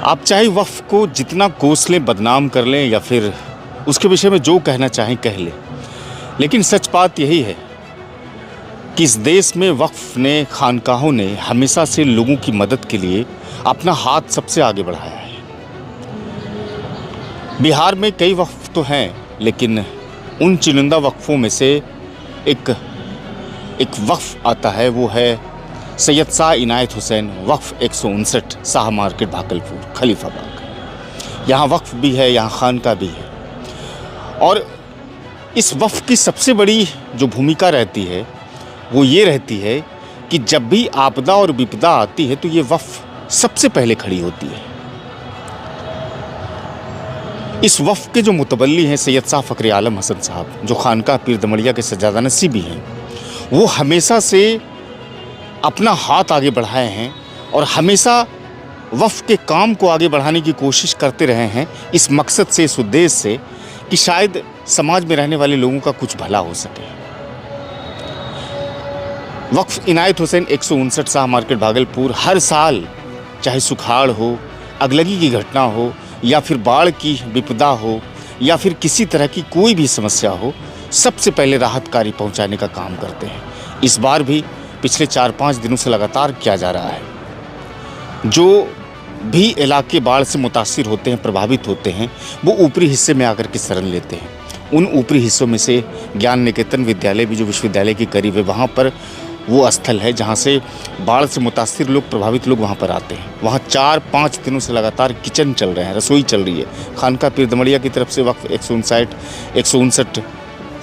आप चाहे वक्फ को जितना कोस लें, बदनाम कर लें या फिर उसके विषय में जो कहना चाहें कह लें, लेकिन सच बात यही है कि इस देश में वक्फ ने, खानकाहों ने हमेशा से लोगों की मदद के लिए अपना हाथ सबसे आगे बढ़ाया है। बिहार में कई वक्फ तो हैं, लेकिन उन चुनिंदा वक्फों में से एक वक्फ आता है, वो है सैयद शाह इनायत हुसैन वक्फ 159 शाह मार्केट भागलपुर खलीफाबाग। यहाँ वक्फ भी है, यहाँ खानका भी है। और इस वक्फ की सबसे बड़ी जो भूमिका रहती है वो ये रहती है कि जब भी आपदा और विपदा आती है तो ये वक्फ सबसे पहले खड़ी होती है। इस वक्फ के जो मुतवल्ली हैं सैयद शाह फ़खरे आलम हसन साहब, जो खानका पीर दमड़िया के सज्जादा नसीबी हैं, वो हमेशा से अपना हाथ आगे बढ़ाए हैं और हमेशा वक्फ के काम को आगे बढ़ाने की कोशिश करते रहे हैं, इस मकसद से, इस उद्देश्य से कि शायद समाज में रहने वाले लोगों का कुछ भला हो सके। वक्फ इनायत हुसैन 159 शाह मार्केट भागलपुर हर साल, चाहे सुखाड़ हो, अगलगी की घटना हो या फिर बाढ़ की विपदा हो या फिर किसी तरह की कोई भी समस्या हो, सबसे पहले राहत कार्य पहुंचाने का काम करते हैं। इस बार भी पिछले 4-5 दिनों से लगातार किया जा रहा है। जो भी इलाके बाढ़ से मुतासिर होते हैं, प्रभावित होते हैं, वो ऊपरी हिस्से में आकर के शरण लेते हैं। उन ऊपरी हिस्सों में से ज्ञान निकेतन विद्यालय भी, जो विश्वविद्यालय के करीब है, वहाँ पर वो स्थल है जहाँ से बाढ़ से मुतासिर लोग, प्रभावित लोग वहाँ पर आते हैं। वहाँ 4-5 दिनों से लगातार किचन चल रहे हैं, रसोई चल रही है, खानका पीर दमड़िया की तरफ से, वक्फ 159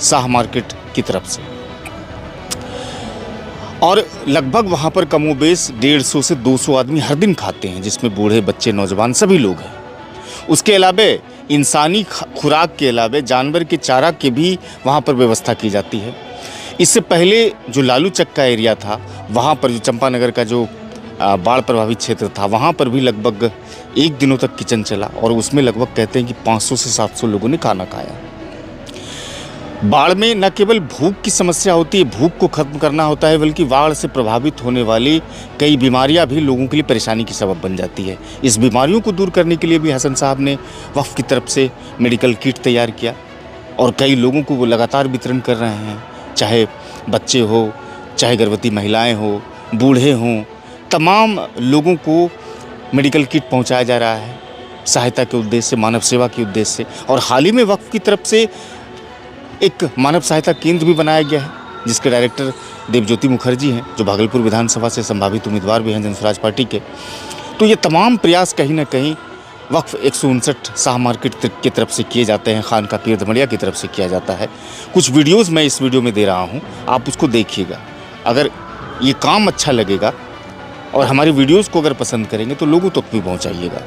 शाह मार्केट की तरफ से। और लगभग वहाँ पर कमोबेश 150 से 200 आदमी हर दिन खाते हैं, जिसमें बूढ़े, बच्चे, नौजवान सभी लोग हैं। उसके अलावा इंसानी खुराक के अलावा जानवर के चारा की भी वहाँ पर व्यवस्था की जाती है। इससे पहले जो लालू चक्का एरिया था, वहाँ पर जो चंपानगर का जो बाढ़ प्रभावित क्षेत्र था, वहाँ पर भी लगभग 1 दिनों तक किचन चला और उसमें लगभग कहते हैं कि 500 से 700 लोगों ने खाना खाया। बाढ़ में न केवल भूख की समस्या होती है, भूख को ख़त्म करना होता है, बल्कि बाढ़ से प्रभावित होने वाली कई बीमारियां भी लोगों के लिए परेशानी की सबब बन जाती है। इस बीमारियों को दूर करने के लिए भी हसन साहब ने वक्फ की तरफ से मेडिकल किट तैयार किया और कई लोगों को वो लगातार वितरण कर रहे हैं। चाहे बच्चे हो, चाहे गर्भवती महिलाएँ हो, बूढ़े हों, तमाम लोगों को मेडिकल किट पहुँचाया जा रहा है सहायता के उद्देश्य से, मानव सेवा के उद्देश्य से। और हाल ही में वक्फ की तरफ से एक मानव सहायता केंद्र भी बनाया गया है, जिसके डायरेक्टर देवज्योति मुखर्जी हैं, जो भागलपुर विधानसभा से संभावित उम्मीदवार भी हैं जनस्वराज पार्टी के। तो ये तमाम प्रयास कहीं ना कहीं वक्फ 159 शाह मार्केट की तरफ से किए जाते हैं, खानका पीर दमड़िया की तरफ से किया जाता है। कुछ वीडियोज़ मैं इस वीडियो में दे रहा हूँ, आप उसको देखिएगा। अगर ये काम अच्छा लगेगा और हमारी वीडियोज़ को अगर पसंद करेंगे तो लोगों तक भी पहुँचाइएगा।